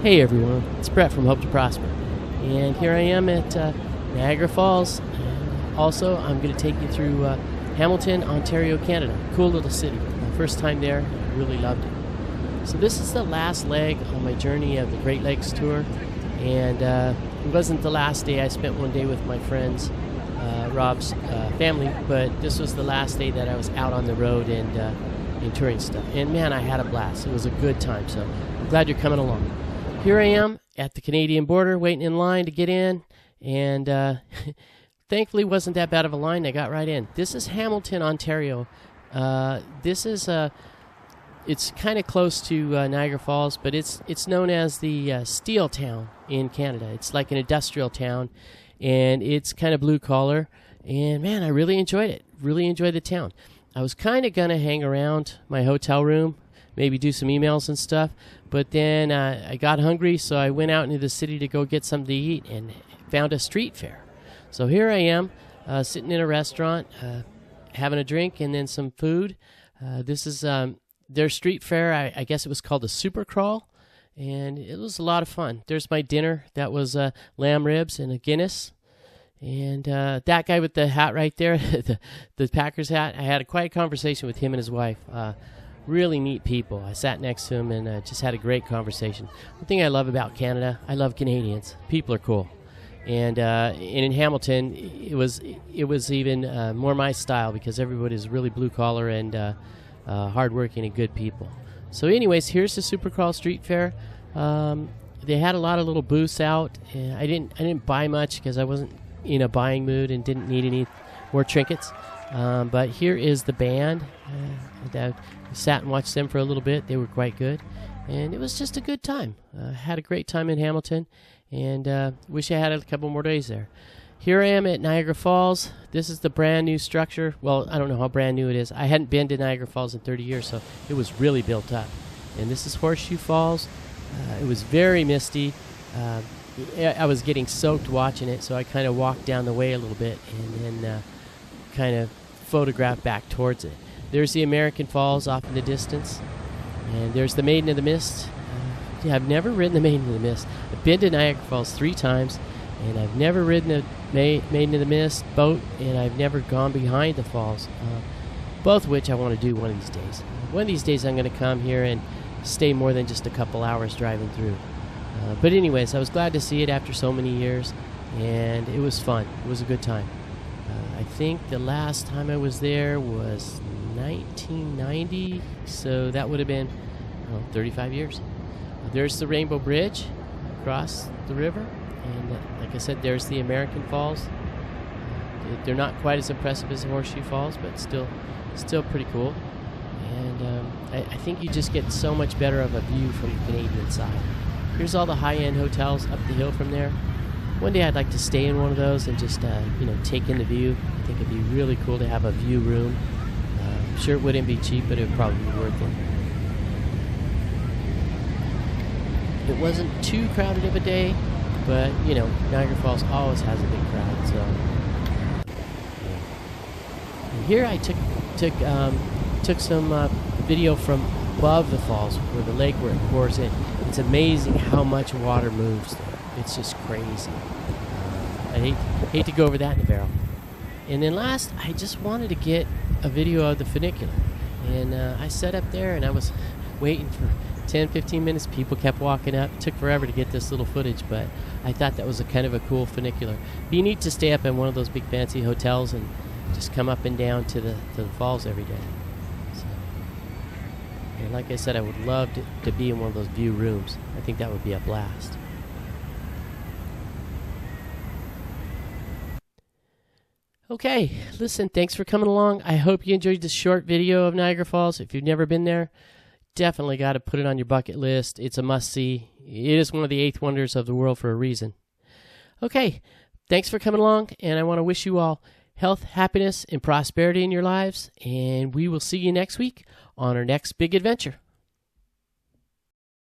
Hey everyone, it's Brett from Hope to Prosper, and here I am at Niagara Falls. And also, I'm going to take you through Hamilton, Ontario, Canada. Cool little city. My first time there, I really loved it. So this is the last leg on my journey of the Great Lakes Tour, and it wasn't the last day. I spent one day with my friends, Rob's family, but this was the last day that I was out on the road and touring stuff. And man, I had a blast. It was a good time, so I'm glad you're coming along. Here I am at the Canadian border waiting in line to get in, and thankfully wasn't that bad of a line. I got right in. This is Hamilton, Ontario. This is it's kind of close to Niagara Falls, but it's known as the steel town in Canada. It's like an industrial town, and it's kind of blue collar, and man, I really enjoyed it. Really enjoyed the town. I was kind of gonna hang around my hotel room, maybe do some emails and stuff, but then I got hungry, so I went out into the city to go get something to eat and found a street fair. So here I am, sitting in a restaurant, having a drink and then some food. This is their street fair. I guess it was called the Super Crawl, and it was a lot of fun. There's my dinner. That was lamb ribs and a Guinness. And that guy with the hat right there, the Packers hat, I had a quiet conversation with him and his wife. Really neat people. I sat next to him and just had a great conversation. One thing I love about Canada, I love Canadians. People are cool. And in Hamilton, it was even more my style because everybody is really blue collar and hardworking and good people. So anyways, here's the Supercrawl Street Fair. They had a lot of little booths out. And I didn't buy much because I wasn't in a buying mood and didn't need any more trinkets. But here is the band. I sat and watched them for a little bit. They were quite good, and it was just a good time. Had a great time in Hamilton, and wish I had a couple more days there. Here I am at Niagara Falls. This is the brand new structure. Well, I don't know how brand new it is. I hadn't been to Niagara Falls in 30 years, so it was really built up. And this is Horseshoe Falls. It was very misty. I was getting soaked watching it, so I kind of walked down the way a little bit and then kind of photographed back towards it. There's the American Falls off in the distance, and there's the Maiden of the Mist. I've never ridden the Maiden of the Mist. I've been to Niagara Falls 3 times, and I've never ridden the Maiden of the Mist boat, and I've never gone behind the falls, both of which I want to do one of these days. One of these days I'm going to come here and stay more than just a couple hours driving through. But anyways, I was glad to see it after so many years, and it was fun. It was a good time. I think the last time I was there was 1990, so that would have been 35 years. There's the Rainbow Bridge across the river, and like I said, there's the American Falls. They're not quite as impressive as the Horseshoe Falls, but still pretty cool. And I think you just get so much better of a view from the Canadian side. Here's all the high-end hotels up the hill from there. One day I'd like to stay in one of those and just take in the view. I think it'd be really cool to have a view room. I'm sure it wouldn't be cheap, but it would probably be worth it. It wasn't too crowded of a day, but Niagara Falls always has a big crowd. So and here I took some video from above the falls where the lake where it pours in. It's amazing how much water moves there. It's just crazy. I hate to go over that in a barrel. And then last, I just wanted to get a video of the funicular. And I sat up there and I was waiting for 10-15 minutes. People kept walking up. It took forever to get this little footage, but I thought that was a kind of a cool funicular. Be neat to stay up in one of those big fancy hotels and just come up and down to the falls every day. So, and like I said, I would love to be in one of those view rooms. I think that would be a blast. Okay, listen, thanks for coming along. I hope you enjoyed this short video of Niagara Falls. If you've never been there, definitely got to put it on your bucket list. It's a must-see. It is one of the 8th wonders of the world for a reason. Okay, thanks for coming along, and I want to wish you all health, happiness, and prosperity in your lives, and we will see you next week on our next big adventure.